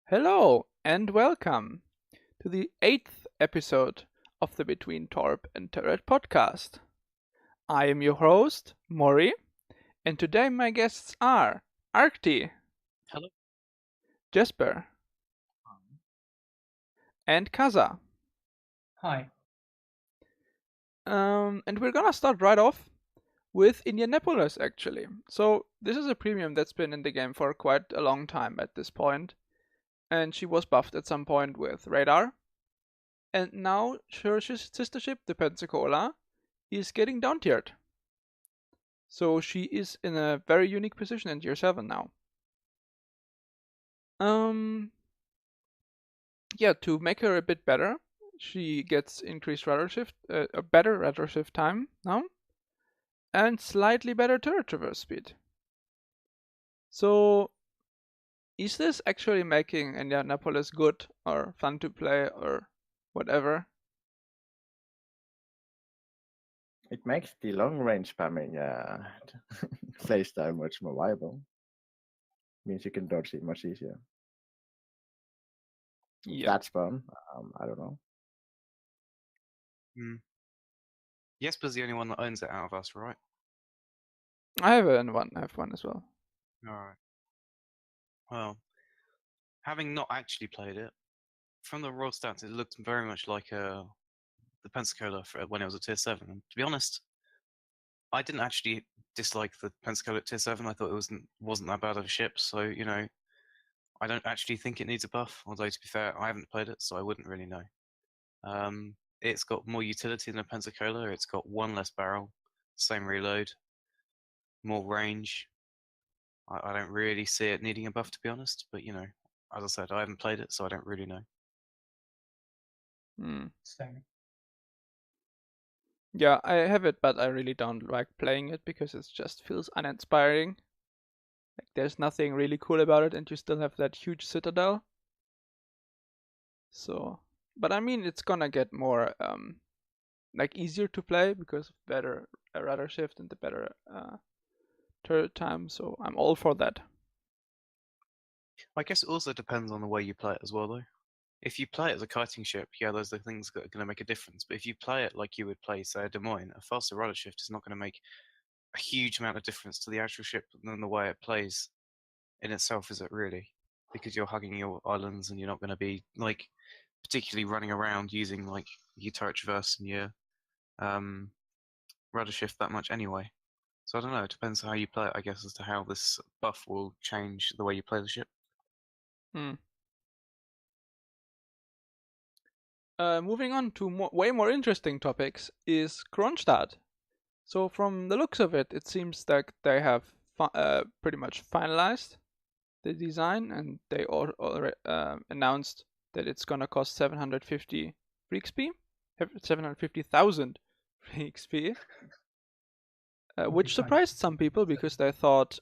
Hello and welcome to the eighth episode of the Between Torp and Turret Podcast. I am your host, Mori, and today my guests are Arcti, Hello. Jesper, and Kaza. Hi. And we're gonna start right off with Indianapolis, actually. So, this is a premium that's been in the game for quite a long time at this point, and she was buffed at some point with Radar. And now her sister ship, the Pensacola, is getting down tiered. So she is in a very unique position in tier 7 now. Yeah, to make her a bit better, she gets increased rudder shift, a better rudder shift time now, and slightly better turret traverse speed. So, is this actually making Indianapolis good or fun to play or whatever? It makes the long range spamming playstyle much more viable. Means you can dodge it much easier. Yeah. That's fun. I don't know. Jesper's the only one that owns it out of us, right? I have one. I have one as well. Alright. Well, having not actually played it, from the raw stats, it looked very much like the Pensacola when it was a tier 7. And to be honest, I didn't actually dislike the Pensacola at tier 7. I thought it wasn't that bad of a ship, so, I don't actually think it needs a buff, although to be fair, I haven't played it, so I wouldn't really know. It's got more utility than a Pensacola. It's got one less barrel, same reload, more range. I don't really see it needing a buff, to be honest, but as I said, I haven't played it, so I don't really know. Same. Yeah, I have it, but I really don't like playing it because it just feels uninspiring. Like there's nothing really cool about it, and you still have that huge citadel. So, but I mean, it's gonna get more like easier to play because of better rudder shift and the better turret time. So I'm all for that. I guess it also depends on the way you play it as well, though. If you play it as a kiting ship, yeah, those are the things that are going to make a difference. But if you play it like you would play, say, a Des Moines, a faster rudder shift is not going to make a huge amount of difference to the actual ship than the way it plays in itself, is it really? Because you're hugging your islands and you're not going to be like particularly running around using like your turret traverse and your rudder shift that much anyway. So I don't know. It depends how you play it, I guess, as to how this buff will change the way you play the ship. Moving on to way more interesting topics is Kronstadt. So from the looks of it, it seems like they have pretty much finalized the design, and they already announced that it's gonna cost 750 free XP, 750,000 free XP, which surprised some people because they thought,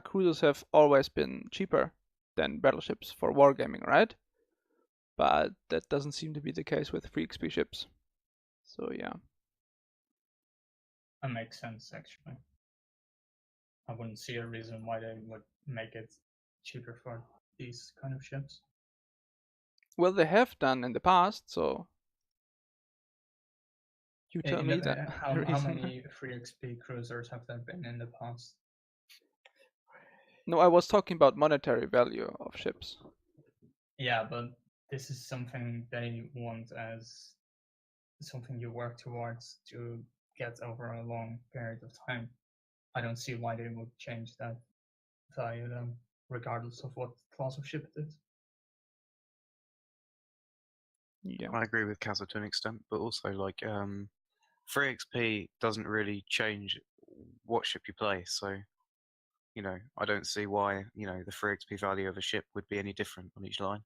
cruisers have always been cheaper than battleships for wargaming, right? But that doesn't seem to be the case with free XP ships. So yeah. That makes sense, actually. I wouldn't see a reason why they would make it cheaper for these kind of ships. Well, they have done in the past, so you tell me that. How many free XP cruisers have there been in the past? No, I was talking about monetary value of ships. Yeah, but this is something they want as something you work towards to get over a long period of time. I don't see why they would change that value then, regardless of what class of ship it is. Yeah, I agree with Kaza to an extent, but also like free XP doesn't really change what ship you play. So, I don't see why the free XP value of a ship would be any different on each line.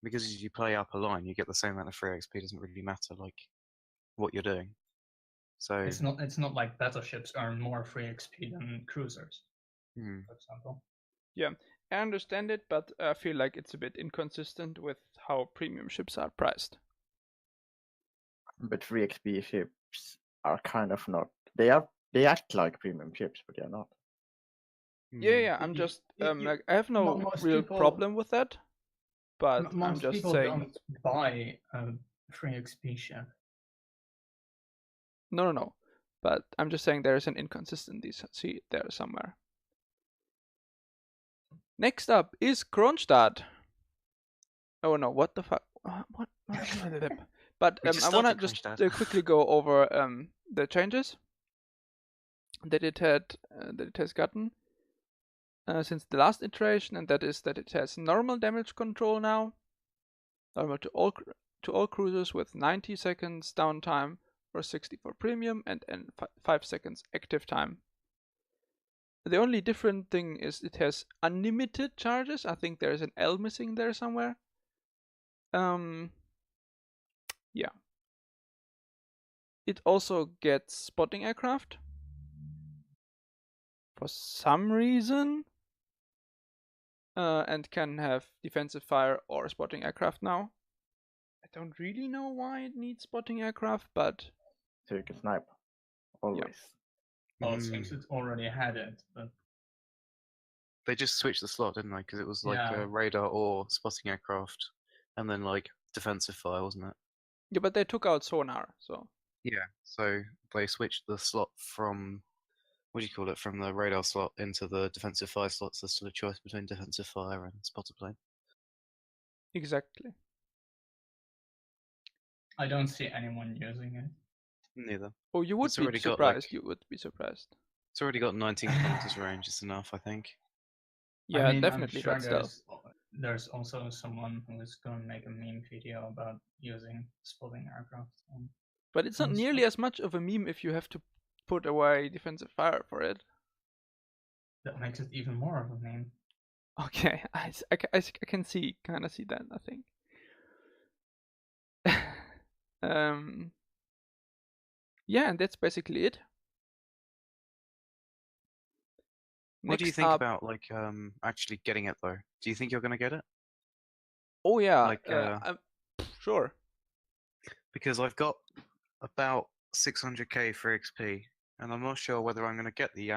Because as you play up a line, you get the same amount of free XP. It doesn't really matter like what you're doing. So it's not like battleships earn more free XP than cruisers, for example. Yeah, I understand it, but I feel like it's a bit inconsistent with how premium ships are priced. But free XP ships are kind of not. They act like premium ships, but they're not. Yeah. I'm You- just you- like, I have no most real people- problem with that, but I'm Most just people saying. don't buy a free XP chef. No. But I'm just saying there is an inconsistency there somewhere. Next up is Kronstadt. Oh no, what the fuck? What? But We just I want to started just Kronstadt. quickly go over the changes that it has gotten since the last iteration, and that is that it has normal damage control now, normal to all cruisers with 90 seconds downtime or 60 for premium, and 5 seconds active time. The only different thing is it has unlimited charges. I think there is an L missing there somewhere. Yeah. It also gets spotting aircraft. For some reason. And can have defensive fire or spotting aircraft now. I don't really know why it needs spotting aircraft, but So you can snipe. Always. Well, it seems it already had it, but They just switched the slot, didn't they? Because it was like Yeah. radar or spotting aircraft, and then like defensive fire, wasn't it? yeah, but they took out sonar, so Yeah. So they switched the slot from what do you call it? From the radar slot into the defensive fire slot. So there's still a choice between defensive fire and spotter plane. exactly. I don't see anyone using it. Neither. Oh, you would It's be already got, surprised. like- You would be surprised. It's already got 19 kilometers range. It's enough, I think. Yeah, I mean, definitely. I'm sure But still, there's also someone who is going to make a meme video about using spotting aircraft. but it's not Sounds nearly like- as much of a meme if you have to put away defensive fire for it. That makes it even more of a meme. Okay, I can kind of see that. I think. Yeah, and that's basically it. What do you Next think up- about like actually getting it though? Do you think you're gonna get it? Oh yeah, like, sure. Because I've got about 600k for XP, and I'm not sure whether I'm gonna get the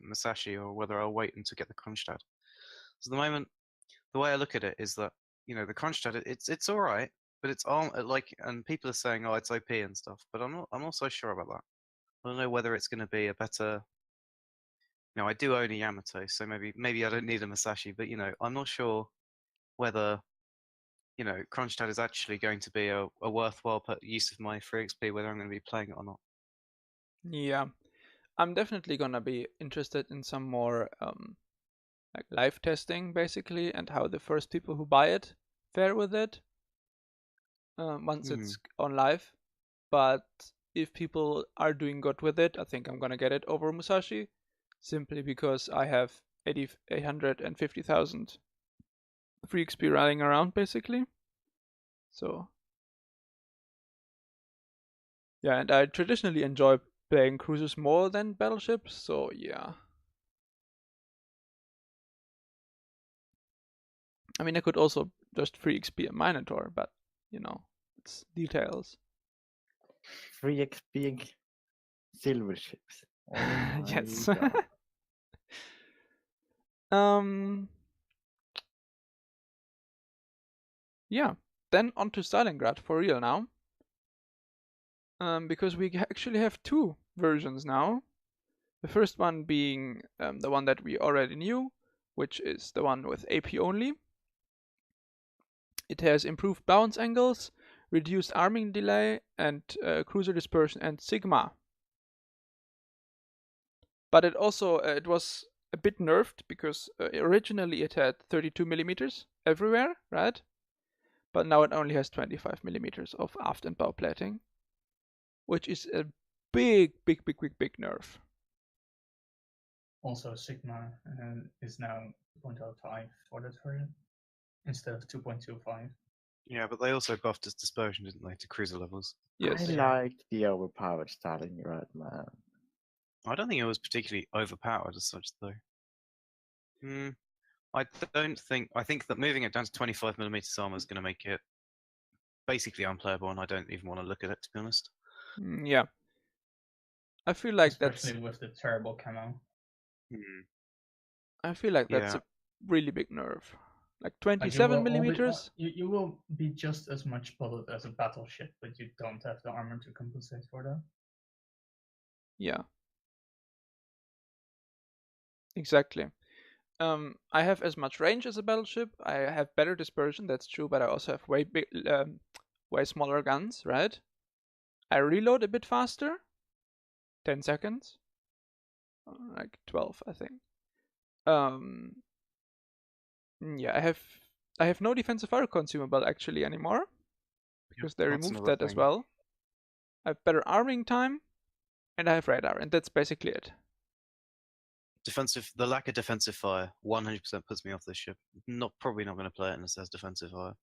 Musashi or whether I'll wait until get the Kronstadt. So at the moment, the way I look at it is that the Kronstadt, it's all right, but it's like, and people are saying, oh, it's OP and stuff, but I'm not so sure about that. I don't know whether it's going to be a better. I do own a Yamato, so maybe I don't need a Musashi, but I'm not sure whether Kronstadt is actually going to be a worthwhile use of my free XP, whether I'm going to be playing it or not. Yeah, I'm definitely gonna be interested in some more like live testing, basically, and how the first people who buy it fare with it once it's on live. But if people are doing good with it, I think I'm gonna get it over Musashi, simply because I have 850,000 free XP running around, basically. So yeah, and I traditionally enjoy playing cruisers more than battleships, so yeah. I mean, I could also just free XP a Minotaur, but it's details. Free XP silver ships. Oh my Yes. God. Yeah. Then on to Stalingrad for real now. Because we actually have two versions now. The first one being the one that we already knew, which is the one with AP only. It has improved bounce angles, reduced arming delay, and cruiser dispersion and sigma. But it also it was a bit nerfed because originally it had 32 millimeters everywhere, right? But now it only has 25 millimeters of aft and bow plating, which is a big nerf. Also, Sigma is now 2.05 for that variant instead of 2.25. Yeah, but they also buffed its dispersion, didn't they, to cruiser levels? Yes. I like the overpowered Stalingrad, man. I don't think it was particularly overpowered as such, though. I think that moving it down to 25 millimeters armor is going to make it basically unplayable, and I don't even want to look at it, to be honest. Yeah. I feel like Especially with the terrible camo. I feel like that's Yeah. a really big nerf. Like Like, 27 millimeters? You will be just as much bullet as a battleship, but you don't have the armor to compensate for that. Yeah. Exactly. I have as much range as a battleship. I have better dispersion, that's true, but I also have way smaller guns, right? I reload a bit faster, 10 seconds, like 12, I think. Yeah, I have no defensive fire consumable actually anymore because they that's removed another that as thing. well. I have better arming time, and I have radar, and that's basically it. The lack of defensive fire 100% puts me off this ship. Probably not going to play it unless there's defensive fire.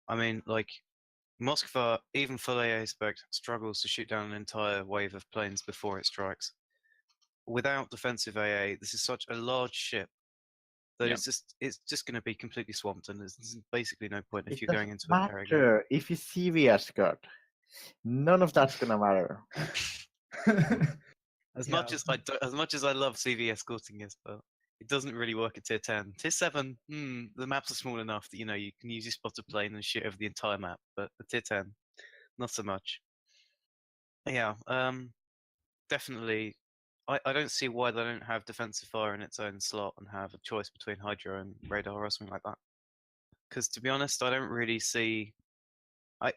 I mean, like, Moskva, even full AA spec, struggles to shoot down an entire wave of planes before it strikes. Without defensive AA, this is such a large ship that Yeah. it's just going to be completely swamped, and there's basically no point if It you're going doesn't into a carrier. matter if you CVS got. None of that's gonna matter. As Yeah. much as I love CV escorting Jesper, it doesn't really work at tier 10. Tier 7, the maps are small enough that you can use your spotter plane and shoot over the entire map, but at tier 10, not so much. Yeah, definitely. I don't see why they don't have defensive fire in its own slot and have a choice between Hydra and radar or something like that. Because to be honest, I don't really see.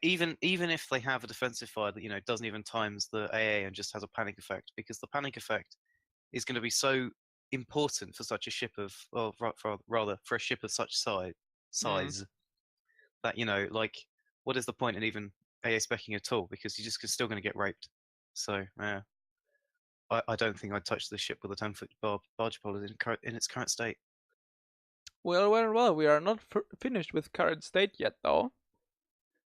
Even if they have a defensive fire that doesn't even times the AA and just has a panic effect, because the panic effect is going to be so important for such a ship of, or rather for a ship of such size that like, what is the point in even AA specking at all? Because you're just still going to get raped. So yeah, I don't think I'd touch this ship with a 10-foot barge pole in its current state. Well, we are not finished with current state yet, though.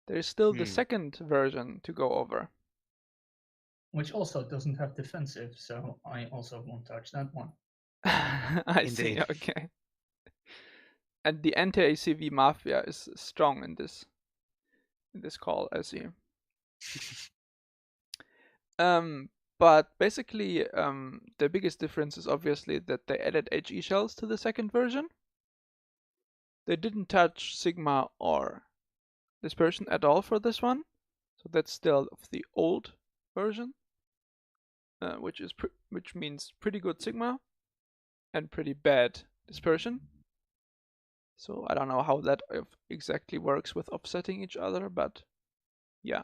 There is still the second version to go over. Which also doesn't have defensive, so I also won't touch that one. I see, okay. And the anti-ACV mafia is strong in this call, I see. But basically, the biggest difference is obviously that they added HE shells to the second version. They didn't touch Sigma or dispersion at all for this one, so that's still of the old version, which means pretty good Sigma and pretty bad dispersion. So I don't know how that exactly works with offsetting each other, but yeah.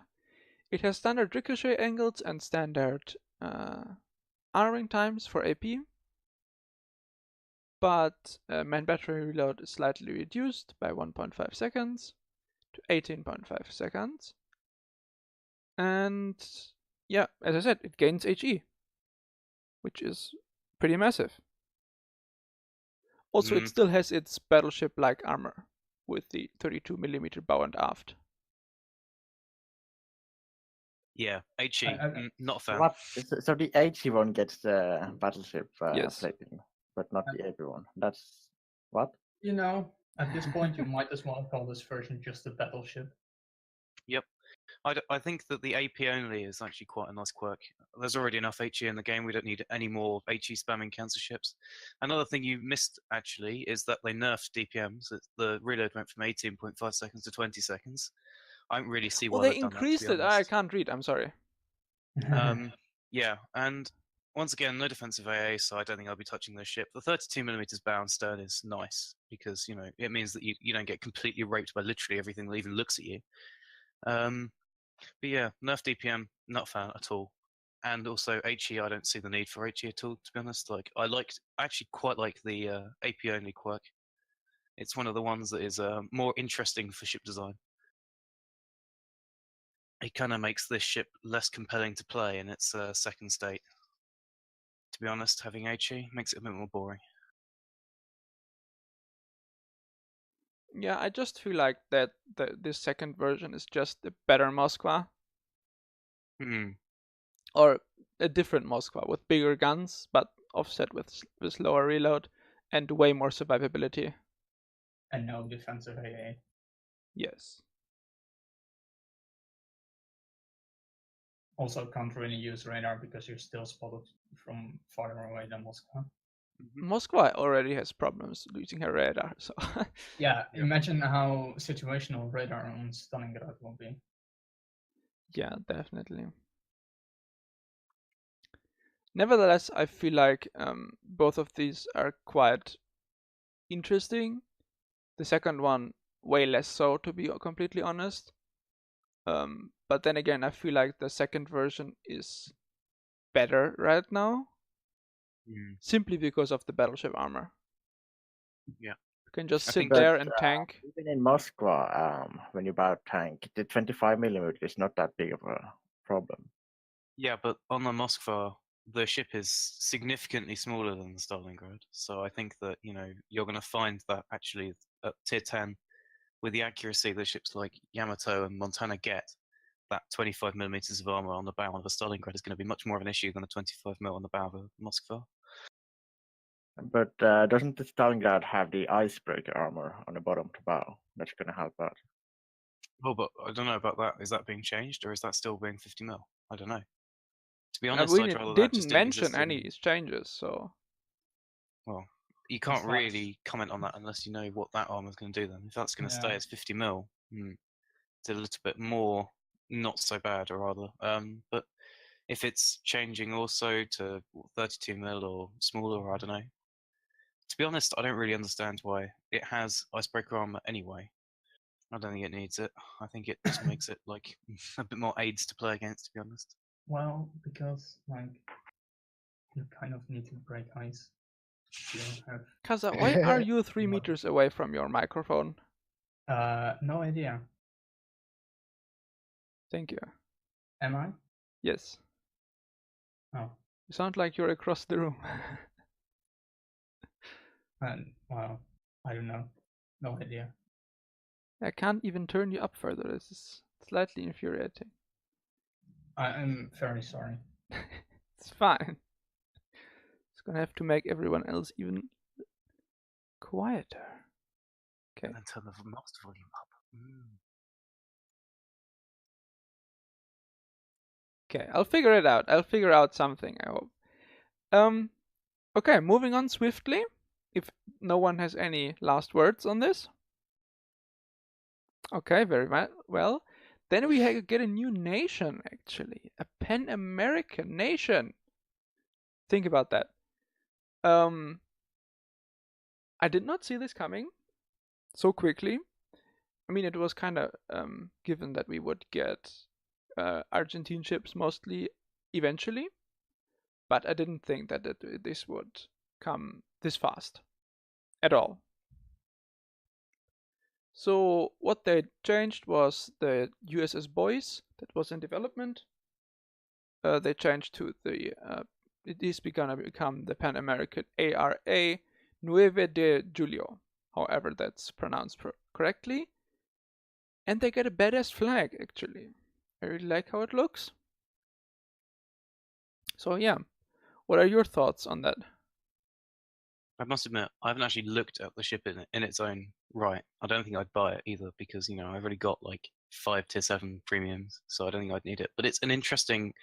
It has standard ricochet angles and standard arming times for AP, but main battery reload is slightly reduced by 1.5 seconds to 18.5 seconds. And yeah, as I said, it gains HE, which is pretty massive. Also, it still has its battleship-like armor with the 32mm bow and aft. Yeah, HE, not a fan. What? So the HE one gets the battleship Yes. plating, but not the AP one. That's what? At this point, you might as well call this version just a battleship. Yep. I think that the AP only is actually quite a nice quirk. There's already enough HE in the game. We don't need any more HE spamming cancer ships. Another thing you missed, actually, is that they nerfed DPM. So the reload went from 18.5 seconds to 20 seconds. I don't really see why Well, they they've done increased that, to it. be I honest. can't read. I'm sorry. Yeah, and once again, no defensive AA, so I don't think I'll be touching this ship. The 32mm bow and stern is nice because it means that you don't get completely raped by literally everything that even looks at you. But yeah, nerf DPM, not a fan at all. And also HE, I don't see the need for HE at all, to be honest. Like, I actually quite like the AP only quirk. It's one of the ones that is more interesting for ship design. It kind of makes this ship less compelling to play in its second state. To be honest, having HE makes it a bit more boring. Yeah, I just feel like that this second version is just a better Moskva. Or a different Moskva with bigger guns, but offset with lower reload and way more survivability. And no defensive AA. Yes. Also, can't really use radar because you're still spotted from farther away than Moscow. Moskva already has problems losing her radar, so Yeah, Yeah. imagine how situational radar on Stalingrad will be. yeah, definitely. Nevertheless, I feel like both of these are quite interesting. The second one, way less so, to be completely honest. But then again, I feel like the second version is better right now, simply because of the battleship armor. Yeah. You can just I sit think- there But, and tank. Even in Moscow, when you buy a tank, the 25mm is not that big of a problem. Yeah, but on the Moskva, the ship is significantly smaller than the Stalingrad. So I think that, you're going to find that actually at tier 10, with the accuracy that ships like Yamato and Montana get, that 25mm of armor on the bow of a Stalingrad is going to be much more of an issue than a 25mm on the bow of a Moskva. But doesn't the Stalingrad have the icebreaker armor on the bottom to bow? That's going to help out. Oh, but I don't know about that. Is that being changed, or is that still being 50mm? I don't know. To be I honest, mean, I'd rather it that just didn't didn't mention exist in- any changes, so Well, you can't It's not- really comment on that unless you know what that armor's going to do. Then, if that's going to stay Yeah. as 50mm, it's a little bit more not so bad, or rather. But if it's changing also to 32mm or smaller, I don't know. To be honest, I don't really understand why it has icebreaker armor anyway. I don't think it needs it. I think it just makes it like a bit more aids to play against, to be honest. Well, because you kind of need to break ice. You don't have Kaza, why are you 3 What? meters away from your microphone? no idea. Thank you. Am I? Yes. Oh, You sound like you're across the room. well, I don't know. No idea. I can't even turn you up further. This is slightly infuriating. I'm very sorry. It's fine. It's gonna have to make everyone else even quieter. Okay. And then turn the mouse volume up. Okay, I'll figure it out. I'll figure out something, I hope. Okay, moving on swiftly. If no one has any last words on this. Okay, very well. Then we get a new nation, actually. A Pan-American nation. Think about that. I did not see this coming so quickly. I mean, it was kind of given that we would get Argentine ships mostly eventually, but I didn't think that this would come this fast at all. So what they changed was the USS Boys that was in development. They changed to the it is gonna become the Pan American ARA Nueve de Julio, however that's pronounced correctly. And they get a badass flag, actually. I really like how it looks. So yeah, what are your thoughts on that? I must admit, I haven't actually looked at the ship in its own right. I don't think I'd buy it either because, I've already got like 5 tier 7 premiums, so I don't think I'd need it. But it's an interesting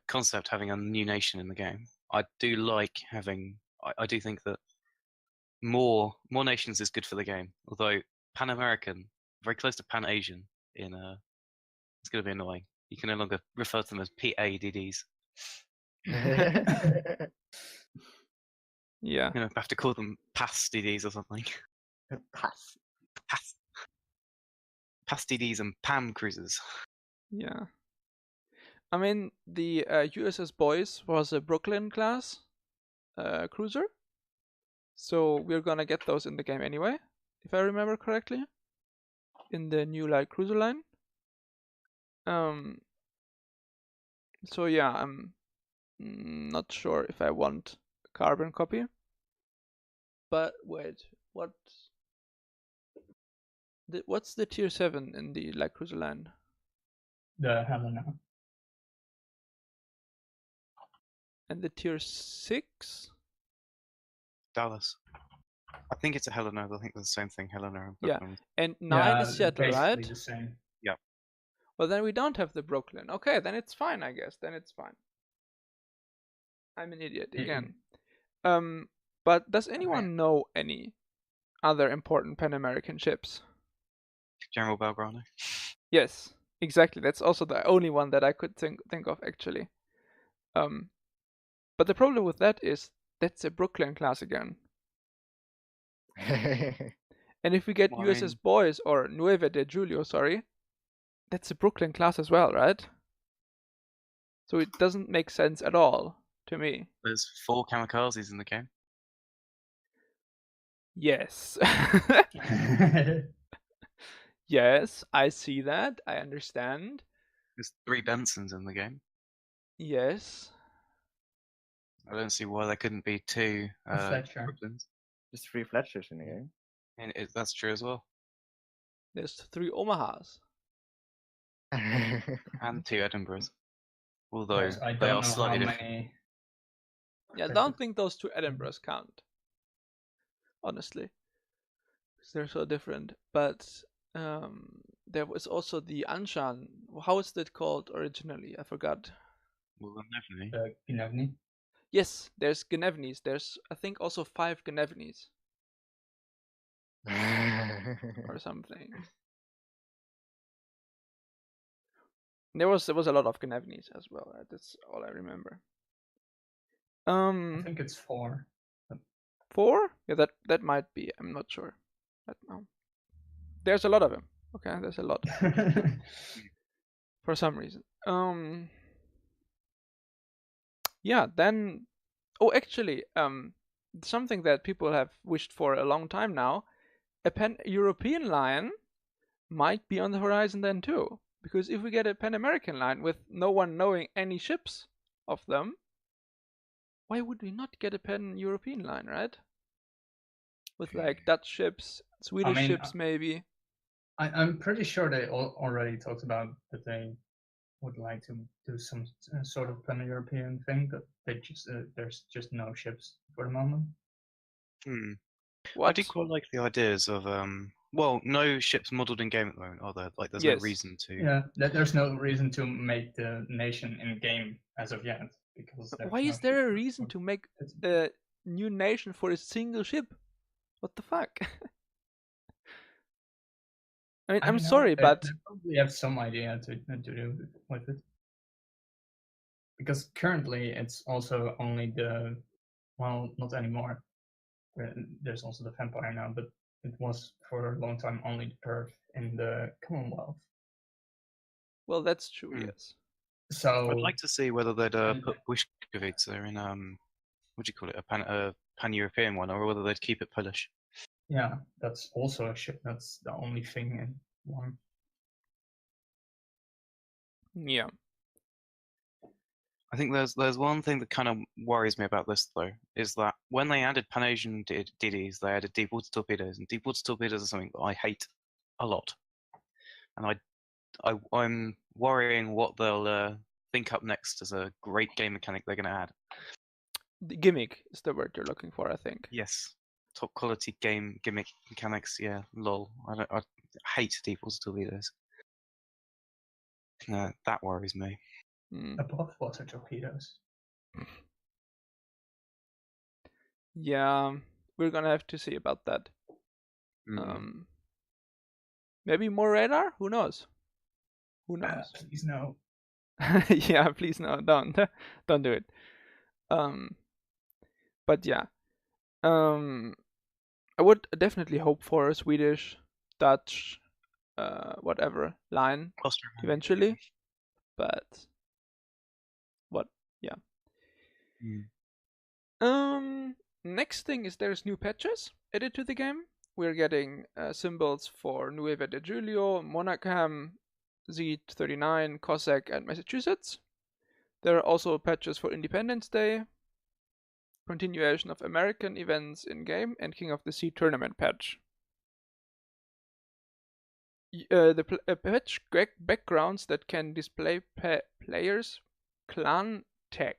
concept having a new nation in the game. I do like having, I do think that more nations is good for the game. Although Pan American, very close to Pan Asian, it's going to be annoying. You can no longer refer to them as PADDs. Yeah. I have to call them PAS DDs or something. Pass. PAS DDs and PAM cruisers. Yeah. I mean, the USS Boys was a Brooklyn class cruiser. So we're gonna get those in the game anyway, if I remember correctly. In the new cruiser line. So yeah, I'm not sure if I want a carbon copy. But wait, what's the tier 7 in the cruiser line? The Helena. And the tier 6? Dallas. I think it's a Helena. I think they're the same thing, Helena and Yeah. Brooklyn. And 9 is Seattle, basically right? the same. Well, then we don't have the Brooklyn. Okay, then it's fine, I guess. Then it's fine. I'm an idiot again. But does anyone know any other important Pan American ships? General Belgrano. Yes, exactly. That's also the only one that I could think of actually. But the problem with that is that's a Brooklyn class again. And if we get Well, I USS mean- Boys or Nueve de Julio, sorry, that's a Brooklyn class as well, right? So it doesn't make sense at all to me. There's 4 kamikazes in the game. Yes. Yes, I see that. I understand. There's 3 Bensons in the game. Yes. I don't see why there couldn't be 2 Fletcher. Brooklyns. There's 3 Fletchers in the game. And that's true as well. There's 3 Omahas. And 2 Edinburghs. Although Whereas I they don't are know how slightly different. many. Yeah, I don't think those 2 Edinburghs count. Honestly. Because they're so different. But there was also the Anshan. How is that called originally? I forgot. Well, definitely. Ginevni. Yes, there's Genevnes. There's, I think, also 5 Genevnes or something. There was a lot of Genevnes as well. Right? That's all I remember. I think it's 4. 4? Yeah, that might be. I'm not sure. But no. There's a lot of them. Okay, there's a lot for some reason. Yeah, then actually, something that people have wished for a long time now, a pan-European line might be on the horizon then too. Because if we get a Pan-American line with no one knowing any ships of them, why would we not get a Pan-European line, right? With like Dutch ships, Swedish ships maybe. I'm pretty sure they already talked about that they would like to do some sort of pan-European thing, but they just there's just no ships for the moment. I do quite like the ideas of no ships modelled in game at the moment, are there? Like there's no reason to. Yeah, there's no reason to make the nation in game as of yet because. Why is there a reason to make a new nation for a single ship? What the fuck? I mean, I'm sorry, but they probably have some idea to do with it. Because currently it's also only not anymore. There's also the vampire now, but it was for a long time only the Perth in the Commonwealth. Well, that's true, yes. So I'd like to see whether they'd put Błyskawice in what do you call it, a pan-European one, or whether they'd keep it Polish. Yeah, that's also a ship. That's the only thing in one. Yeah. I think there's one thing that kind of worries me about this though, is that when they added Pan-Asian DDs, they added deep water torpedoes, and deep water torpedoes are something that I hate a lot, and I'm worrying what they'll think up next as a great game mechanic they're going to add. The gimmick is the word you're looking for, I think. Yes, top quality game gimmick mechanics. Yeah, lol. I hate deep water torpedoes. No, that worries me. Above water torpedoes. Yeah, we're gonna have to see about that. Maybe more radar? Who knows? Who knows? Please no. Yeah, please no, don't do it. But yeah, I would definitely hope for a Swedish, Dutch, whatever line eventually. But what? Yeah. Next thing is there's new patches added to the game. We're getting symbols for Nueve de Julio, Monacam, Z39, Cossack, and Massachusetts. There are also patches for Independence Day, continuation of American events in-game, and King of the Sea tournament patch. The patch backgrounds that can display players' clan tag.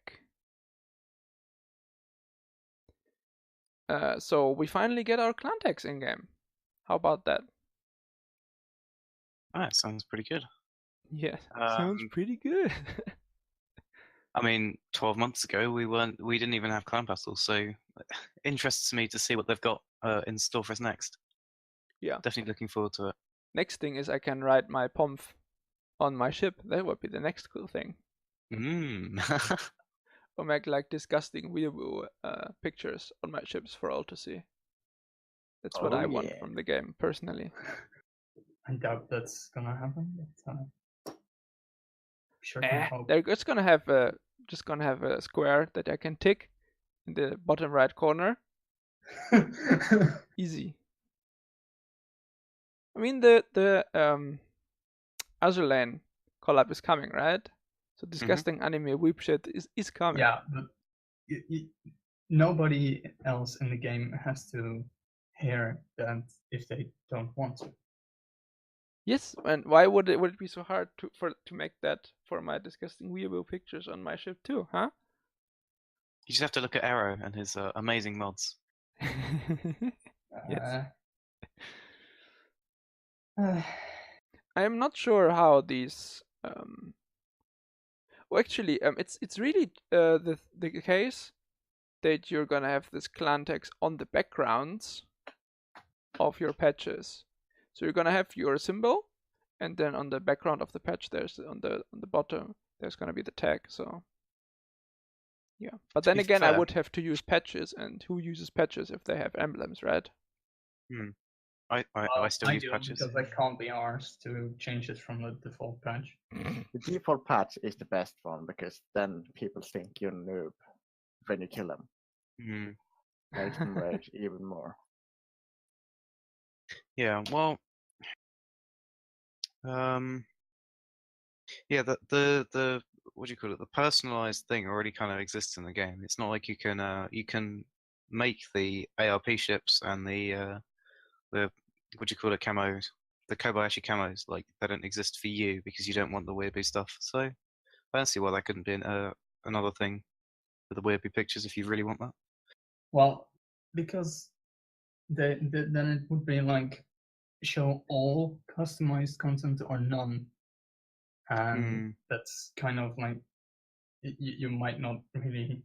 So we finally get our clan tags in-game. How about that? That sounds pretty good. Yeah, sounds pretty good. I mean, 12 months ago we didn't even have clan battles, so interests me to see what they've got in store for us next. Yeah. Definitely looking forward to it. Next thing is I can ride my Pomf on my ship. That would be the next cool thing. Or make like disgusting weeaboo pictures on my ships for all to see. That's what I want from the game, personally. I doubt that's gonna happen, but sure can hope. They're just gonna have a square that I can tick in the bottom right corner. Easy. I mean the Azulane collab is coming, right? So disgusting anime weep shit is coming. Yeah, but nobody else in the game has to hear that if they don't want to. Yes, and why would it be so hard to make that for my disgusting weeaboo pictures on my ship too, huh? You just have to look at Arrow and his amazing mods. Yes. I am not sure how these. Well, actually, it's really the case that you're gonna have this clan text on the backgrounds of your patches. So you're gonna have your symbol, and then on the background of the patch, there's on the bottom, there's gonna be the tag. So yeah, but then again, I would have to use patches, and who uses patches if they have emblems, right? I still use do patches. because I can't be arsed to change it from the default patch. The default patch is the best one because then people think you're a noob when you kill them. Makes them rage even more. Yeah, well, yeah, the what do you call it? The personalized thing already kind of exists in the game. It's not like you can make the ARP ships and the what do you call it, camos, the Kobayashi camos, like they don't exist for you because you don't want the weird stuff. So I don't see why that couldn't be another thing for the weird pictures if you really want that. Well, because then it would be like show all customized content or none, and that's kind of like you might not really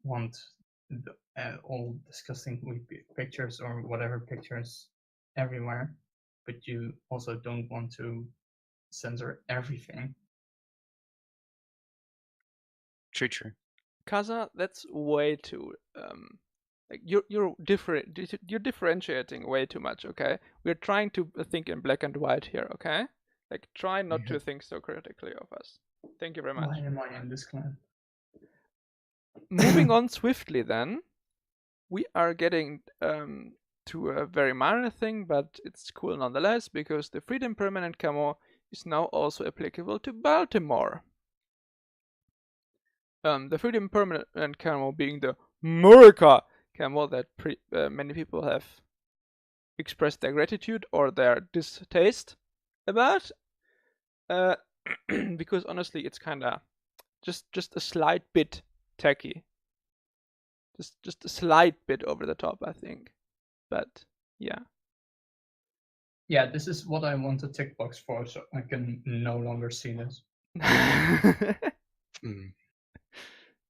want all disgusting pictures or whatever pictures everywhere, but you also don't want to censor everything. True. Kaza, that's way too like you're differentiating way too much, okay? We're trying to think in black and white here, okay? Like try not to think so critically of us. Thank you very much. Why am I in this clan? Moving on swiftly then, we are getting to a very minor thing, but it's cool nonetheless because the Freedom Permanent Camo is now also applicable to Baltimore. The Freedom Permanent Camo being the Murica camo that many people have expressed their gratitude or their distaste about, because honestly it's kinda just a slight bit tacky, just a slight bit over the top, I think, but yeah. Yeah, this is what I want a tick box for, so I can no longer see this.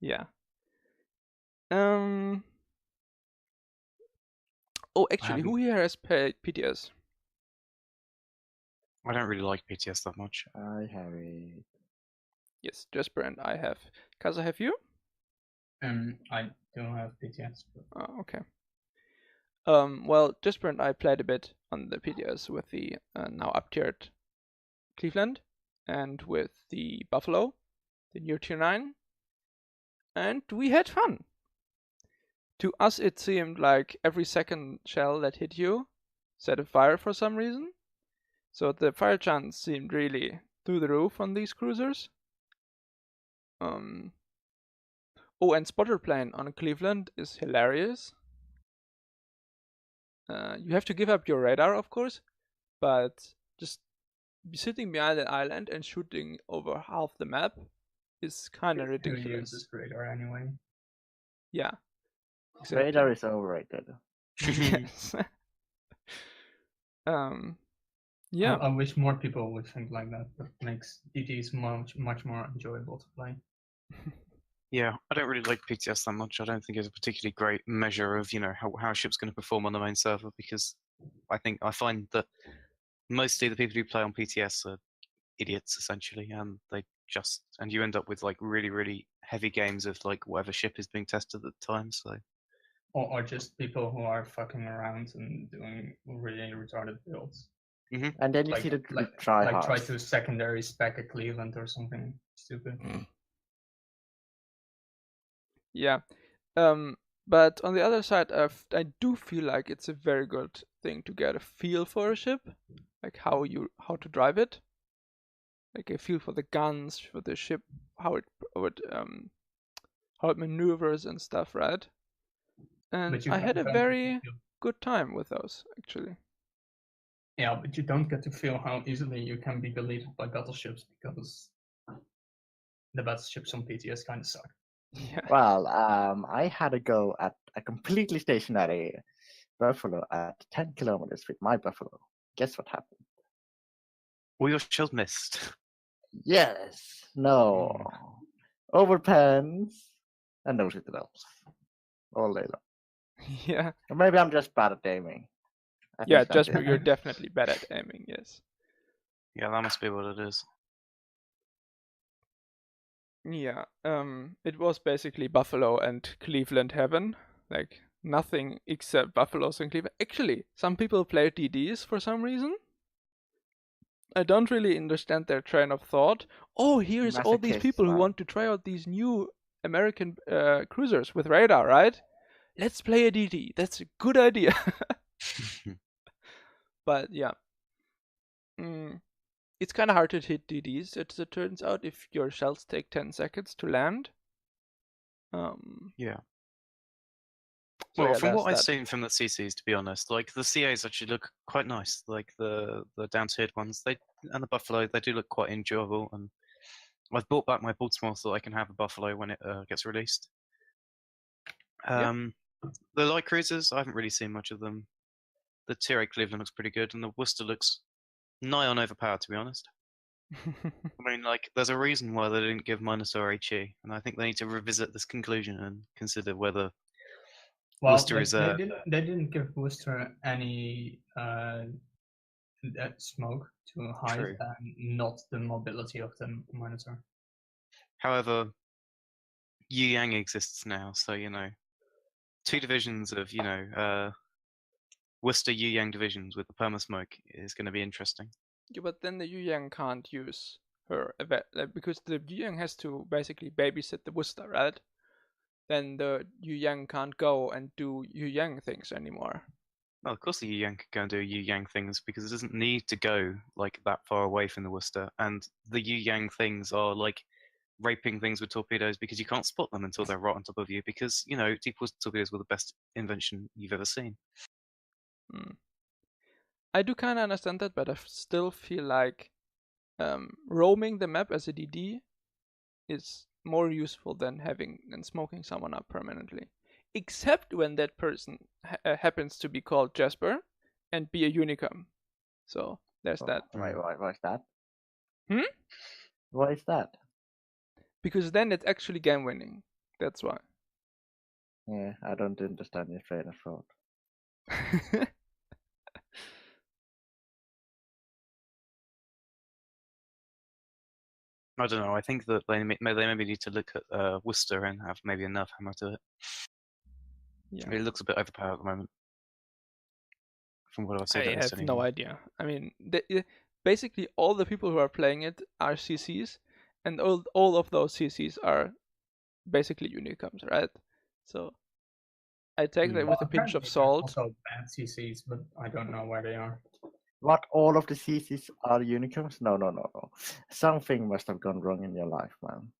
Yeah. Oh, actually, who here has paid PTS? I don't really like PTS that much. I have it. Yes, Jesper and I have. Kaza, have you? I don't have PTS. But... Oh, okay. Well, Jesper and I played a bit on the PTS with the now up-tiered Cleveland and with the Buffalo, the new tier 9, and we had fun. To us, it seemed like every second shell that hit you set a fire for some reason. So the fire chance seemed really through the roof on these cruisers. Oh, and spotter plane on Cleveland is hilarious. You have to give up your radar, of course, but just sitting behind an island and shooting over half the map is kind of ridiculous. Who uses radar anyway? Yeah. Exactly. Radar is overrated. Yes. Yeah. I wish more people would think like that. That makes DTs much more enjoyable to play. Yeah, I don't really like PTS that much. I don't think it's a particularly great measure of how a ship's going to perform on the main server, because I find that mostly the people who play on PTS are idiots essentially, and you end up with like really, really heavy games of like whatever ship is being tested at the time. So Or just people who are fucking around and doing really retarded builds. And then you see the try like try to secondary spec a Cleveland or something stupid. Yeah. But on the other side, I do feel like it's a very good thing to get a feel for a ship, like how to drive it, like a feel for the guns, for the ship, how it maneuvers and stuff, right? And I had a very good time with those, actually. Yeah, but you don't get to feel how easily you can be deleted by battleships, because the battleships on PTS kind of suck. Yeah. Well, I had a go at a completely stationary buffalo at 10 kilometers with my buffalo. Guess what happened? All your shield missed. Yes. No. Overpens and no citadels. All day long. Yeah. Or maybe I'm just bad at aiming. Yeah, Jesper, you're definitely bad at aiming, yes. Yeah, that must be what it is. Yeah, it was basically Buffalo and Cleveland heaven. Like, nothing except Buffaloes and Cleveland. Actually, some people play DDs for some reason. I don't really understand their train of thought. Oh, here's all these people who want to try out these new American cruisers with radar, right? Let's play a DD. That's a good idea. But yeah. It's kind of hard to hit DDs, as it turns out, if your shells take 10 seconds to land. Yeah. So well, yeah, from what I've that. seen from the CCs, to be honest, like the CAs actually look quite nice. Like the down-tiered ones, and the Buffalo, they do look quite enjoyable. And I've brought back my Baltimore so I can have a Buffalo when it gets released. The light cruisers, I haven't really seen much of them. The Tier 8 Cleveland looks pretty good, and the Worcester looks nigh on overpowered, to be honest. I mean, like, there's a reason why they didn't give Minotaur HE, and I think they need to revisit this conclusion and consider whether Worcester is they didn't give Worcester any smoke to hide, and not the mobility of the Minotaur. However, Yu Yang exists now, so 2 divisions of Worcester Yu Yang divisions with the perma smoke is going to be interesting. Yeah, but then the Yu Yang can't use her because the Yu Yang has to basically babysit the Worcester, right? Then the Yu Yang can't go and do Yu Yang things anymore. Well, of course the Yu Yang can go and do Yu Yang things, because it doesn't need to go like that far away from the Worcester, and the Yu Yang things are like raping things with torpedoes, because you can't spot them until they're right on top of you, because deep water torpedoes were the best invention you've ever seen. I do kind of understand that, but I still feel like roaming the map as a DD is more useful than smoking someone up permanently. Except when that person happens to be called Jesper and be a Unicum. So there's that. Why is that? Why is that? Because then it's actually game winning. That's why. Yeah, I don't understand your train of thought. I don't know. I think that they maybe need to look at Worcester and have maybe enough hammer to it. Yeah. It looks a bit overpowered at the moment. From what I've seen. I have no idea. I mean, basically all the people who are playing it are CCs, and all of those CCs are basically Unicums, right? So I take that with a pinch of salt. Also bad CCs, but I don't know where they are. What, all of the CCs are Unicums? No. Something must have gone wrong in your life, man.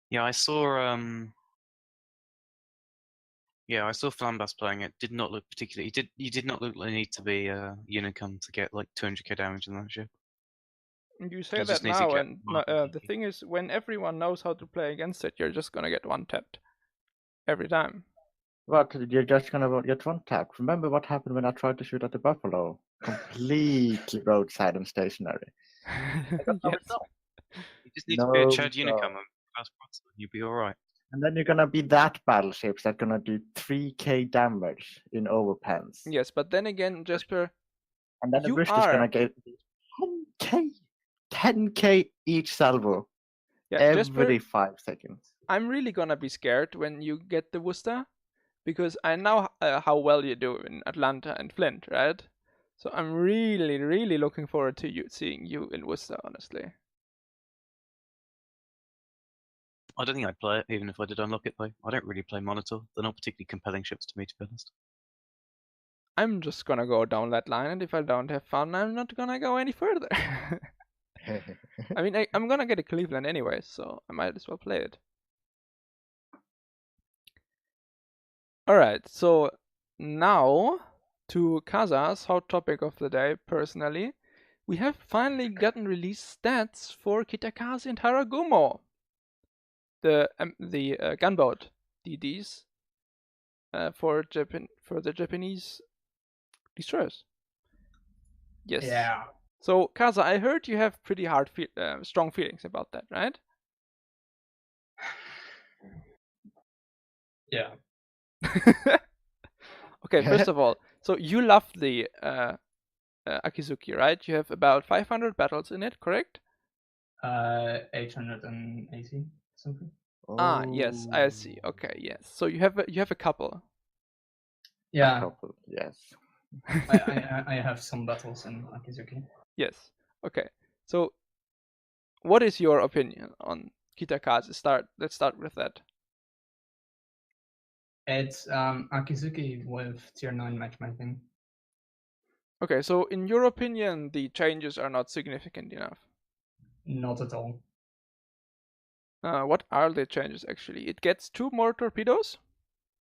Yeah, I saw Flambas playing it. Did not look particularly. He did not look like he need to be Unicum to get like 200k damage in that ship. You say that now, and the thing is, when everyone knows how to play against it, you're just gonna get one tapped every time. What? You're just gonna get one tapped? Remember what happened when I tried to shoot at the Buffalo? Completely roadside and stationary. Yes. You just need to be a Chad Unicum and fast broadside, you'll be alright. And then you're gonna be that battleships that gonna do 3k damage in overpens. Yes, but then again, Jesper, And then the you boosters gonna are- get 10k each salvo yeah, Jesper, every 5 seconds. I'm really gonna be scared when you get the Worcester, because I know how well you do in Atlanta and Flint, right? So I'm really, really looking forward to seeing you in Worcester, honestly. I don't think I'd play it, even if I did unlock it, though. I don't really play Monitor. They're not particularly compelling ships to me, to be honest. I'm just gonna go down that line, and if I don't have fun, I'm not gonna go any further. I mean, I'm gonna get a Cleveland anyway, so I might as well play it. Alright, so now to Kaza's hot topic of the day, personally. We have finally gotten released stats for Kitakaze and Haragumo, the gunboat DDs for the Japanese destroyers. Yes. Yeah. So Kaza, I heard you have pretty strong feelings about that, right? Yeah. Okay, first of all, so you love the Akizuki, right? You have about 500 battles in it, correct? 880 something. Ah, yes, I see. Okay, yes. So you have a couple. Yeah, Couple, yes. I have some battles in Akizuki. Yes. Okay. So, what is your opinion on Kitakaze? Let's start with that. It's Akizuki with tier 9 matchmaking. Okay, so in your opinion, the changes are not significant enough. Not at all. What are the changes actually? It gets 2 more torpedoes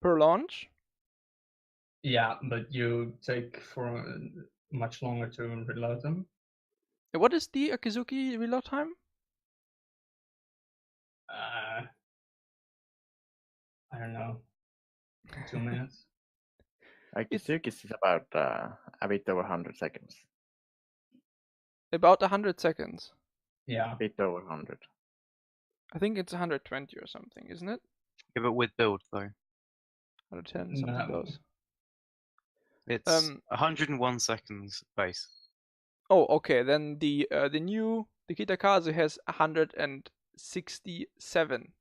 per launch. Yeah, but you take for much longer to reload them. What is the Akizuki reload time? I don't know. 2 minutes. Akizuki is about a bit over 100 seconds. About 100 seconds. Yeah. A bit over 100. I think it's 120 or something, isn't it? Yeah, but with build, though. 110, something No. close. It's 101 seconds base. Oh, okay. Then the Kitakaze has 167,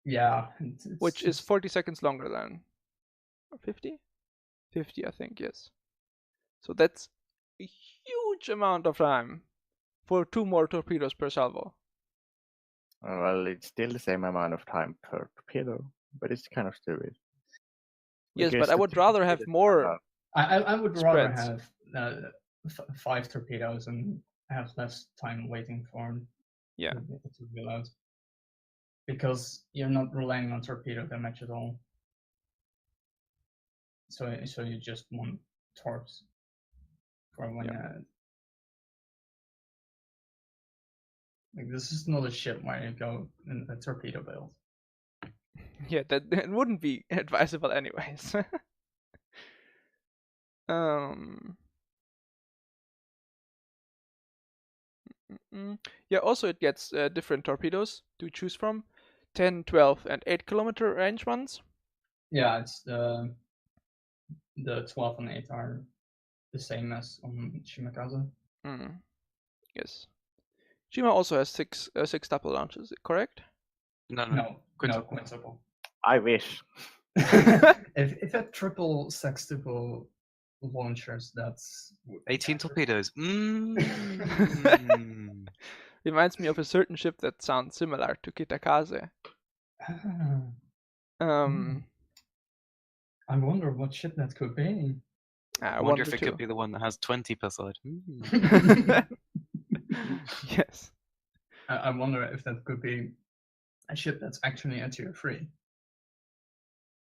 Yeah. which is 40 seconds longer than 50. 50, I think, yes. So that's a huge amount of time for 2 more torpedoes per salvo. Well, it's still the same amount of time per torpedo, but it's kind of stupid. Yes, Because but I would rather have more. I would rather Spreads. have 5 torpedoes and have less time waiting for them Yeah. to reload. Because you're not relying on torpedo damage at all. So you just want torps for when like this is not a ship where you go in a torpedo build. Yeah, that it wouldn't be advisable anyways. Yeah, also it gets different torpedoes to choose from. 10, 12, and 8-kilometer range ones. Yeah, it's the 12 and 8 are the same as on Shimakaze. Yes. Shima also has 6 double launches, correct? No, quintuple. I wish. if a triple sextuple launchers, that's 18 torpedoes. Reminds me of a certain ship that sounds similar to Kitakaze. I wonder what ship that could be. I wonder if it could be the one that has 20 per side. Yes. I wonder if that could be a ship that's actually a tier 3.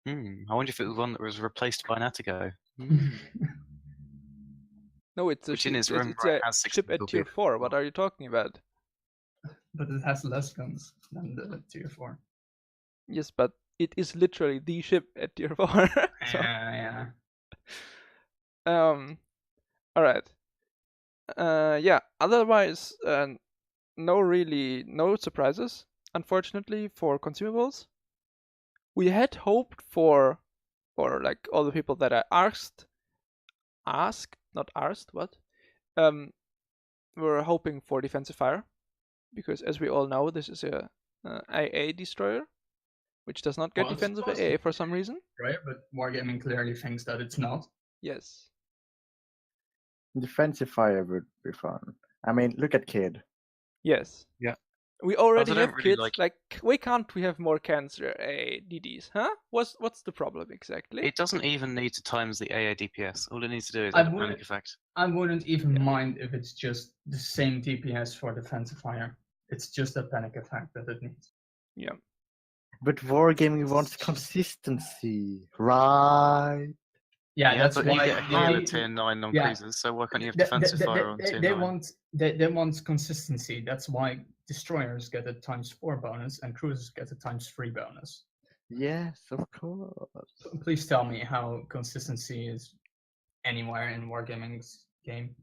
I wonder if it was one that was replaced by an Attigo. No, it's a Which in its ship, own it's right a has 6 ship at tier 4. What are you talking about? But it has less guns than the tier 4. Yes, but it is literally the ship at tier 4. So, Yeah. all right. Yeah. Otherwise, no surprises. unfortunately, for consumables. We had hoped for like all the people that I asked, were hoping for defensive fire, because as we all know, this is a AA destroyer, which does not get Well, it's defensive supposed AA to for some reason. Right, but Wargaming clearly thinks that it's not. Yes. Defensive fire would be fun. I mean, look at Kid. Yes. Yeah. We already Also have don't really kids. Like, why can't we have more cancer DDs? Huh? What's the problem exactly? It doesn't even need to times the AA DPS. All it needs to do is I add a would- panic effect. I wouldn't even mind if it's just the same DPS for defensive fire. It's just a panic effect that it needs. Yeah. But Wargaming wants consistency, right? Yeah, that's but why you get a heal they- at tier 9 on yeah. cruisers, so why can't you have They- defensive they- fire on they- tier they 9? they want consistency. That's why destroyers get a ×4 bonus and cruisers get a ×3 bonus. Yes, of course. Please tell me how consistency is anywhere in Wargaming's game.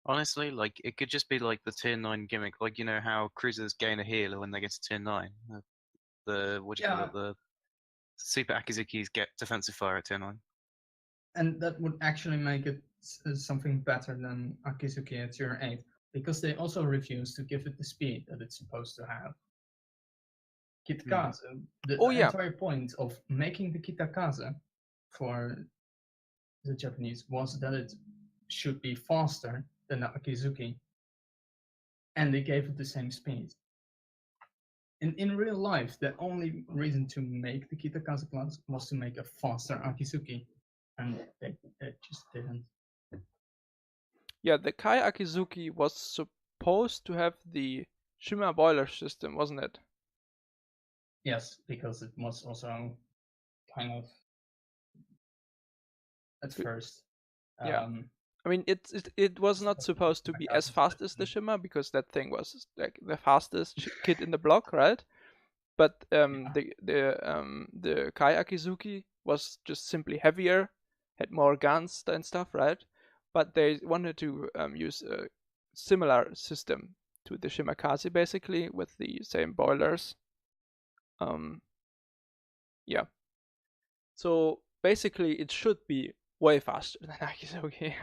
Honestly, like, it could just be like the tier 9 gimmick, like, you know how cruisers gain a heal when they get to tier 9? What do you call Yeah. it? The Super Akizukis get defensive fire at tier 9. And that would actually make it something better than Akizuki at tier 8, because they also refuse to give it the speed that it's supposed to have. Kitakaze, the entire point of making the Kitakaze for the Japanese was that it should be faster than the Akizuki, and they gave it the same speed. In real life, the only reason to make the Kitakaze class was to make a faster Akizuki, and they just didn't. Yeah, the Kai Akizuki was supposed to have the Shima boiler system, wasn't it? Yes, because it was also kind of at first. Yeah. I mean, it was not supposed to be as fast as the Shima, because that thing was like the fastest kit in the block, right? But the Kai Akizuki was just simply heavier, had more guns and stuff, right? But they wanted to use a similar system to the Shimakaze, basically, with the same boilers. Yeah. So basically, it should be way faster than Akizuki.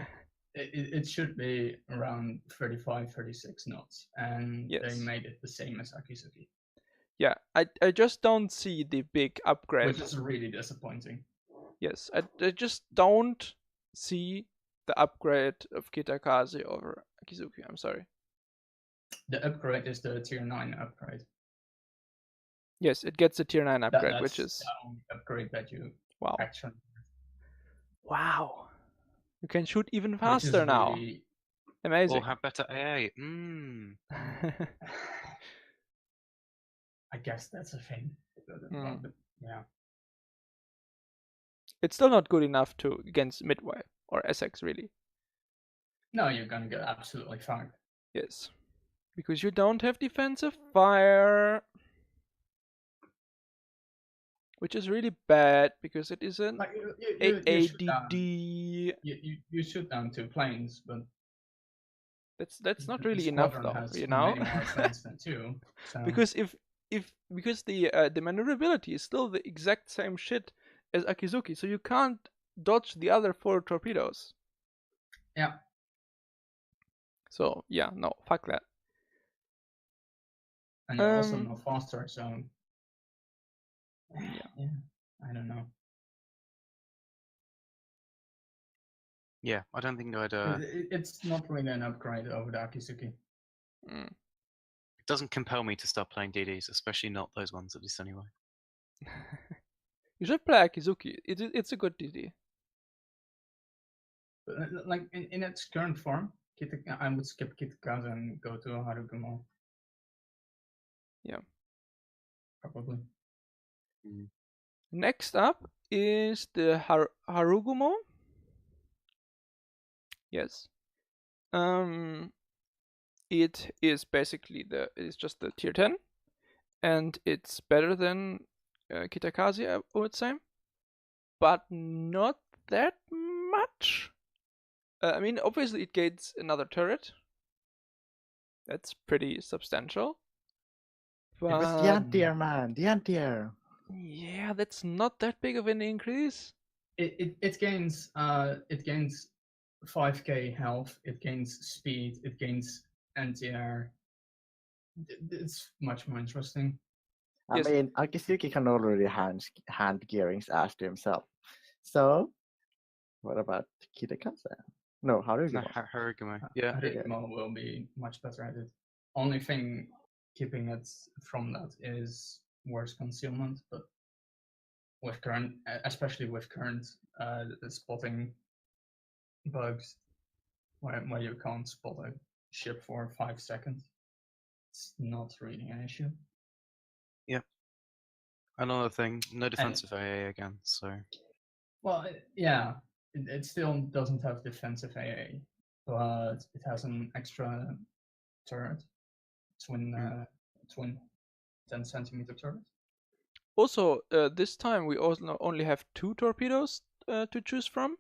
It should be around 35, 36 knots, and Yes. they made it the same as Akizuki. Yeah, I just don't see the big upgrade. Which is really disappointing. Yes, I just don't see the upgrade of Kitakaze over Akizuki. I'm sorry. The upgrade is the tier 9 upgrade. Yes, it gets a tier 9 upgrade, That's which is the only upgrade that you wow. actually. Wow. You can shoot even which is faster now. really- Amazing. Or have better AA. I guess that's a thing. But, yeah. It's still not good enough to against Midway or Essex, really. No, you're gonna get absolutely fucked. Yes. Because you don't have defensive fire. Which is really bad, because it is an Like, you shoot down- AADD. You shoot down 2 planes, but That's not the really enough, squadron though, has you know. many more planes than 2. So. Because because the maneuverability is still the exact same shit as Akizuki, so you can't dodge the other 4 torpedoes. Yeah. So yeah, no, fuck that. And you're also no faster, so Yeah. I don't know. Yeah, I don't think I'd. It's not really an upgrade over the Akizuki. It doesn't compel me to start playing DDs, especially not those ones, at least anyway. You should play Akizuki. It's a good DD. But like in its current form, I would skip Kitakaze and go to Harugumo. Yeah. Probably. Next up is the Harugumo. Yes. It is basically it's just the tier 10, and it's better than Kitakaze, I would say, but not that much. I mean, obviously it gains another turret. That's pretty substantial. It was the But anti-air, man. The anti-air. yeah, that's not that big of an increase. It gains 5k health, it gains speed, it gains anti-air. It's much more interesting. I Yes. mean, Akisuki can already hand gearings ass to himself. So, what about Kitakaze? No, No, Harugumo. Harugumo. Yeah. Harigmo will be much better at it. Only thing keeping it from that is worse concealment, but with current, especially with current spotting bugs, where you can't spot a ship for 5 seconds, it's not really an issue. Another thing, no defensive AA again, so Well, yeah, it still doesn't have defensive AA, but it has an extra turret, twin 10-centimeter turret. Also, this time we also only have 2 torpedoes to choose from.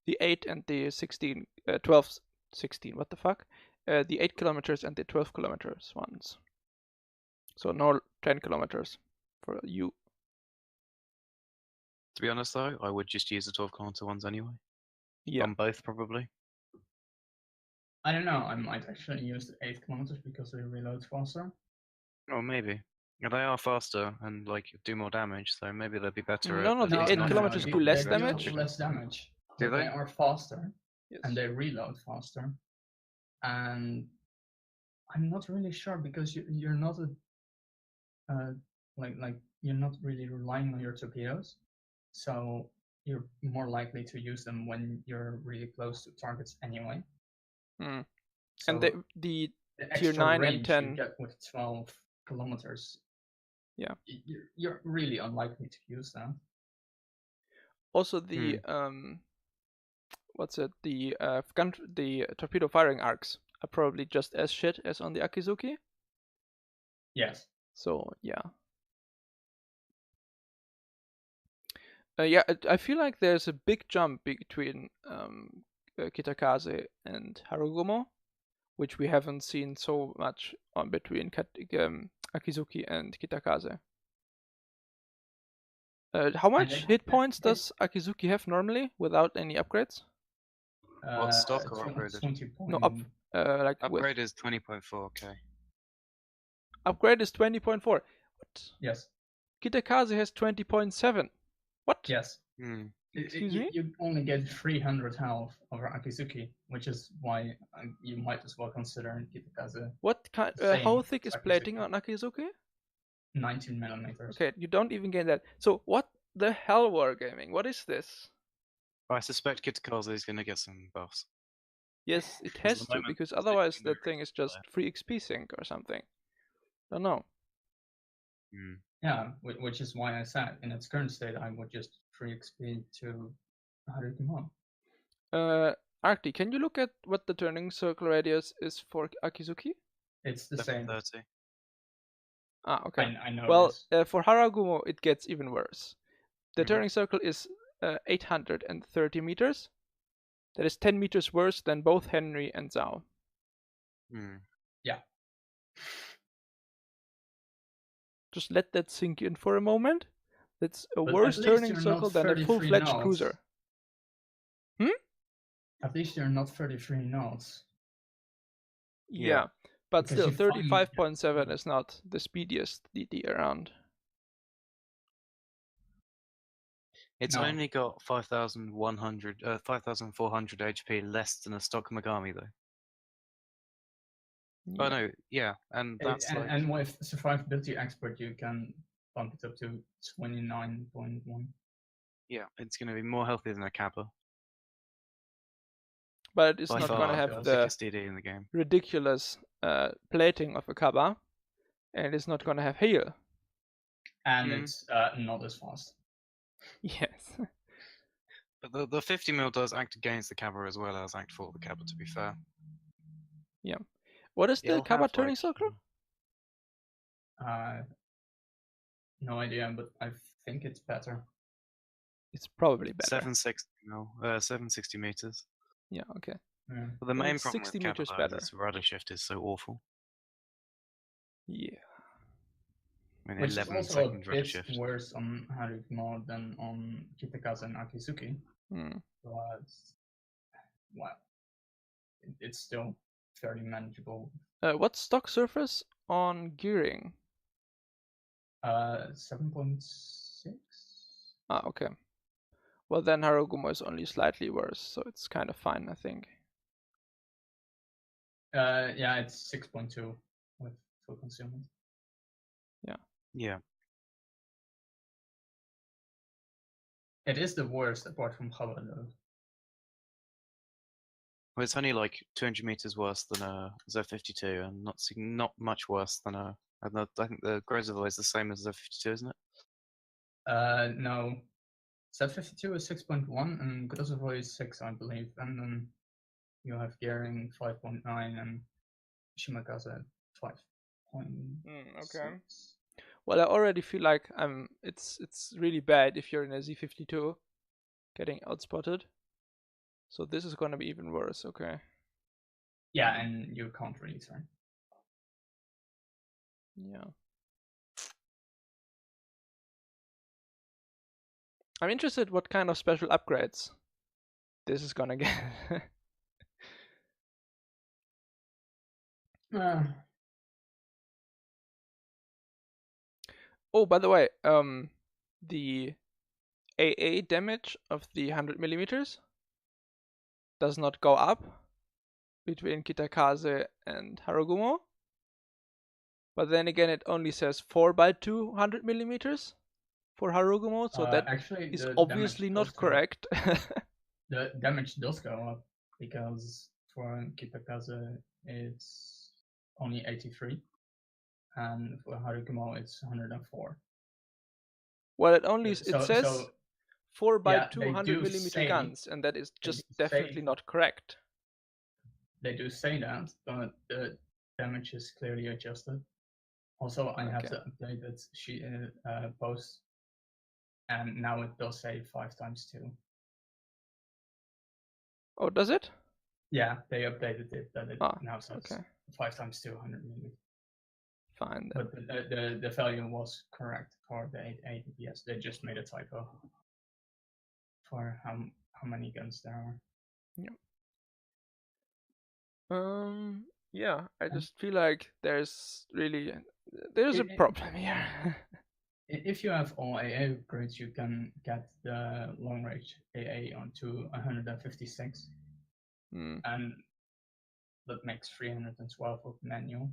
The 8 and the 16, 12, 16, what the fuck? The 8 kilometers and the 12 kilometers ones. So no 10 kilometers for you. to be honest though, I would just use the 12-kilometer ones anyway. Yeah. On both probably. I don't know, I might actually use the 8 kilometers because they reload faster. Or maybe. Yeah, they are faster and like do more damage, so maybe they'll be better No, at no, the 8 9 kilometers do less damage. Less damage. Do but they? They are faster Yes. and they reload faster. And I'm not really sure because you're not like you're not really relying on your torpedoes, so you're more likely to use them when you're really close to targets anyway. Mm. So And the the tier extra 9 and range 10 you get with 12 kilometers, Yeah. you're really unlikely to use that. also the what's it? The the torpedo firing arcs are probably just as shit as on the Akizuki. Yes. So yeah. Yeah, I feel like there's a big jump between Kitakaze and Harugumo, which we haven't seen so much on between Akizuki and Kitakaze. How much hit points does Akizuki have normally without any upgrades? What, stock or upgraded? 20 No, up like Upgrade is 20.4, okay. upgrade is 20.4. What? Yes. Kitakaze has 20.7. What? Yes. Excuse me? You only get 300 health over Akizuki, which is why you might as well consider Kitakaze What kind? Same How thick as is plating Akizuki. on Akizuki? 19 millimeters. Okay, you don't even get that. So what the hell, Wargaming? What is this? I suspect Kitakaze is going to get some buffs. Yes, it Because at has the to, moment, because it's otherwise literally that thing is no just free XP sync or something. Don't know. Yeah, which is why I said in its current state I would just free XP to Harugumo. Arcti, can you look at what the turning circle radius is for Akizuki? It's the same. 730. Ah, okay. I know Well, this. for Haragumo, it gets even worse. The Mhm. turning circle is 830 meters. That is 10 meters worse than both Henry and Zhao. Yeah. Just let that sink in for a moment. That's a But worse at least turning you're circle not than a 33 full-fledged knots. cruiser. At least you're not 33 knots. Yeah, but Because still, you find- 35.7 is not the speediest DD around. It's No. only got 5,400 HP less than a stock Megami though. Yeah. Oh no, yeah, and that's and with Survivability Expert you can bump it up to 29.1. yeah, it's going to be more healthy than a Kappa. But it's By not far, going to it have does. the thickest DD in the game. ridiculous plating of a Kaba, and it's not going to have hail. And it's not as fast. Yes. But the 50 mil does act against the Kappa as well as act for the Kappa, to be fair. Yeah. What is the It'll Kaba have, turning like, circle? No idea, but I think it's better. It's probably better. 760 mil, 760 meters. Yeah, okay. Yeah. But the Then main it's problem 60 with Kappa meters though, better. is its rudder shift is so awful. Yeah. I mean, Which is 11 also a second rudder bit shift. worse on Harugumo than on Kitakaze and Akisuki. Hmm. But, well, it's still fairly manageable. What's stock surface on gearing? 7.6? Ah, okay. Well, then Harugumo is only slightly worse, so it's kind of fine, I think. Yeah, it's 6.2 with full concealment. Yeah. It is the worst apart from Hava though. Well, it's only like 200 meters worse than a Z52, and not much worse than a. I think the Grozova is the same as Z52, isn't it? No. Z52 is 6.1 and Kosovo is 6, I believe. And then you have Gearing 5.9 and Shimakaze at 5. Okay. Well, I already feel like it's really bad if you're in a Z52 getting outspotted. So this is gonna be even worse, okay. Yeah, and you can't really turn. Yeah. I'm interested what kind of special upgrades this is gonna get. Oh, by the way, the AA damage of the 100mm does not go up between Kitakaze and Harugumo. But then again, it only says 4x2 100mm for Harugumo, so that actually, is the obviously damage not does go- correct. The damage does go up because for Kitakaze it's only 83 and for Harugumo it's 104. Well, it only So- it says so- 4x2 they do 100mm say- guns, and that is they just do say- definitely not correct. They do say that, but the damage is clearly adjusted. Also, I have Okay. to update that she post, and now it does say 5x2. Oh, does it? Yeah, they updated it that it Ah, now says okay. 5x2 100mm. Fine then. But the value was correct for the 8 DPS. They just made a typo for how many guns there are. Yeah, I just feel like there's a problem here. If you have all AA upgrades, you can get the long range AA onto 156, and that makes 312 of manual.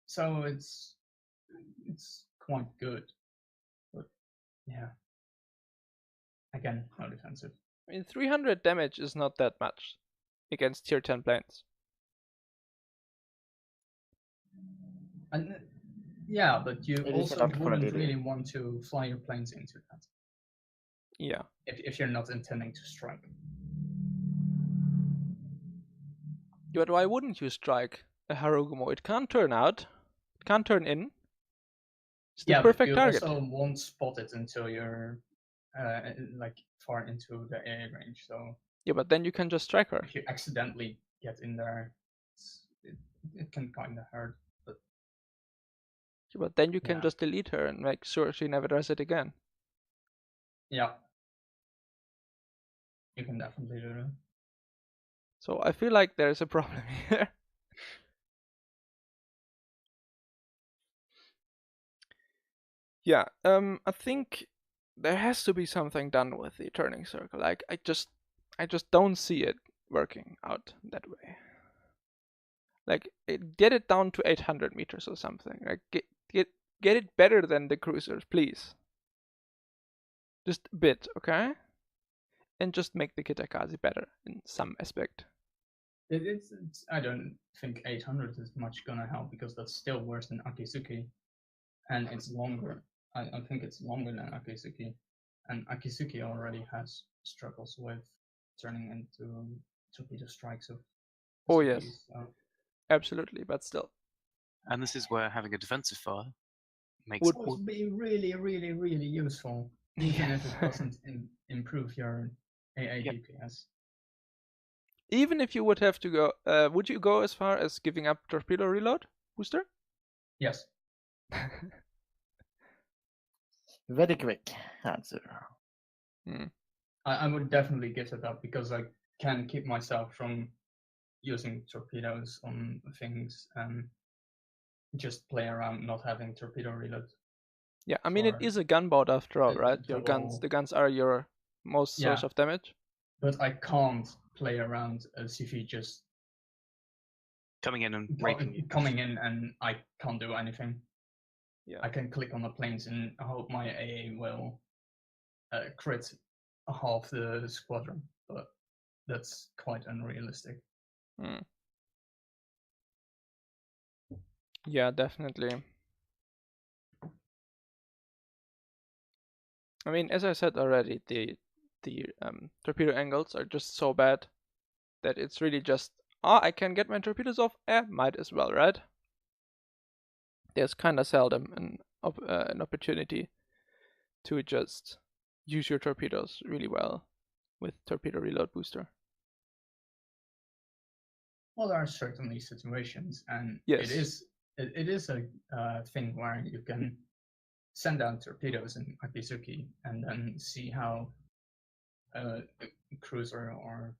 So it's quite good, but yeah, again, no defensive. I mean, 300 damage is not that much against tier 10 planes. And yeah, but you It is a also lot for a wouldn't DD. really want to fly your planes into that Yeah. if you're not intending to strike. But why wouldn't you strike a Harugumo? It can't turn out. It can't turn in. It's the perfect but target. you also won't spot it until you're like far into the AA range. So Yeah, but then you can just strike her. if you accidentally get in there, it can kind of hurt. But Yeah, but then you can Yeah. just delete her and make sure she never does it again. yeah, you can definitely do that. So I feel like there's a problem here. Yeah, I think there has to be something done with the turning circle. Like I just don't see it working out that way. Like get it down to 800 meters or something. Like get it better than the cruisers, please. Just a bit, okay? And just make the Kitakaze better in some aspect. It's I don't think 800 is much gonna help because that's still worse than Akisuki, and it's longer. I think it's longer than Akisuki, and Akisuki already has struggles with turning into torpedo strikes of. Oh, SCPs, yes. so- Absolutely, but still. And this is where having a defensive fire makes would be really, really, really useful, even if it doesn't improve your AA Yep. DPS. Even if you would have to go, would you go as far as giving up torpedo reload booster? Yes. Very quick answer. I would definitely give it up because I can keep myself from using torpedoes on things and just play around not having torpedo reload. Yeah, I mean it For is a gunboat after all, the- right? the Your guns, whole- the guns are your most source Yeah. of damage. But I can't play around as if he just Coming in and raping you. coming in and I can't do anything. Yeah. I can click on the planes and hope my AA will crit half the squadron, but that's quite unrealistic. Yeah, definitely. I mean, as I said already, the torpedo angles are just so bad that it's really just, I can get my torpedoes off. Might as well, right? There's kind of seldom an opportunity to just use your torpedoes really well with torpedo reload booster. Well, there are certainly situations, and Yes. it is a thing where you can send out torpedoes in Akizuki and then see how a cruiser or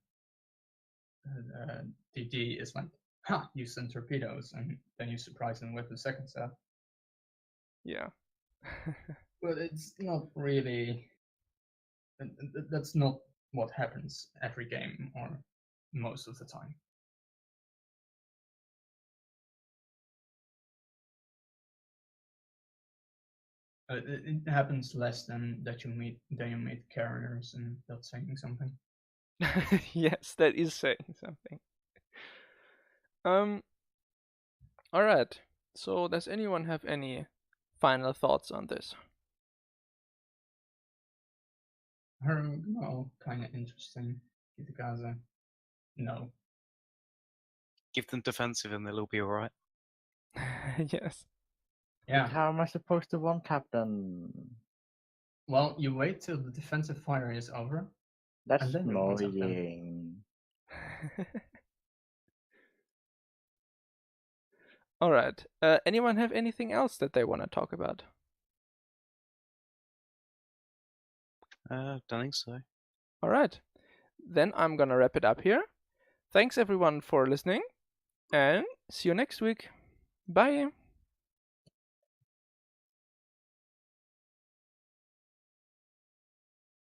DD is like, ha, you send torpedoes, and then you surprise them with the second set. Yeah. But it's not really. That's not what happens every game or most of the time. It happens less than that you meet carriers, and that's saying something. Yes, that is saying something. All right. So, does anyone have any final thoughts on this? No, kind of interesting. Kitakaze. No. Give them defensive and they'll all be alright. Yes. Yeah. How am I supposed to one captain? Well, you wait till the defensive fire is over. That's And then you one-tap them. annoying. All right. Anyone have anything else that they want to talk about? Don't think so. All right. Then I'm going to wrap it up here. Thanks everyone for listening and see you next week. Bye.